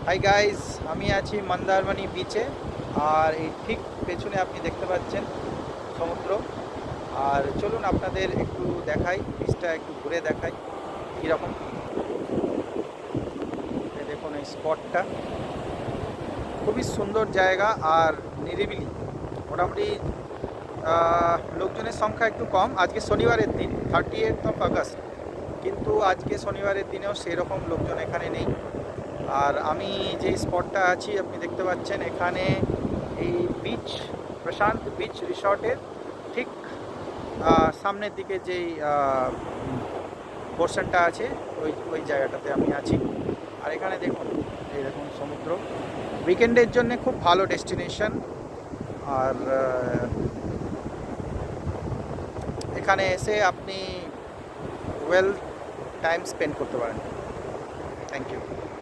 Hi guys, আমি আছি মন্দারমণি বিচে। আর এই ঠিক পেছনে আপনি দেখতে পাচ্ছেন সমুদ্র। আর চলুন আপনাদের একটু দেখাই, বিচটা একটু ঘুরে দেখাই কীরকম। এই দেখুন এই স্পটটা খুবই সুন্দর জায়গা আর নিরিবিলি। মোটামুটি লোকজনের সংখ্যা একটু কম। আজকে শনিবারের দিন, 38 আগস্ট, কিন্তু আজকে শনিবারের দিনেও সেরকম লোকজন এখানে নেই। আর আমি যে স্পটটা আছি আপনি দেখতে পাচ্ছেন, এখানে এই বিচ, প্রশান্ত বিচ রিসর্টের ঠিক সামনের দিকে যেই পোর্শনটা আছে ওই ওই জায়গাটাতে আমি আছি। আর এখানে দেখুন, এই দেখুন সমুদ্র। উইকেন্ডের জন্য খুব ভালো ডেস্টিনেশন। আর এখানে এসে আপনি ওয়েল টাইম স্পেন্ড করতে পারেন। Thank you.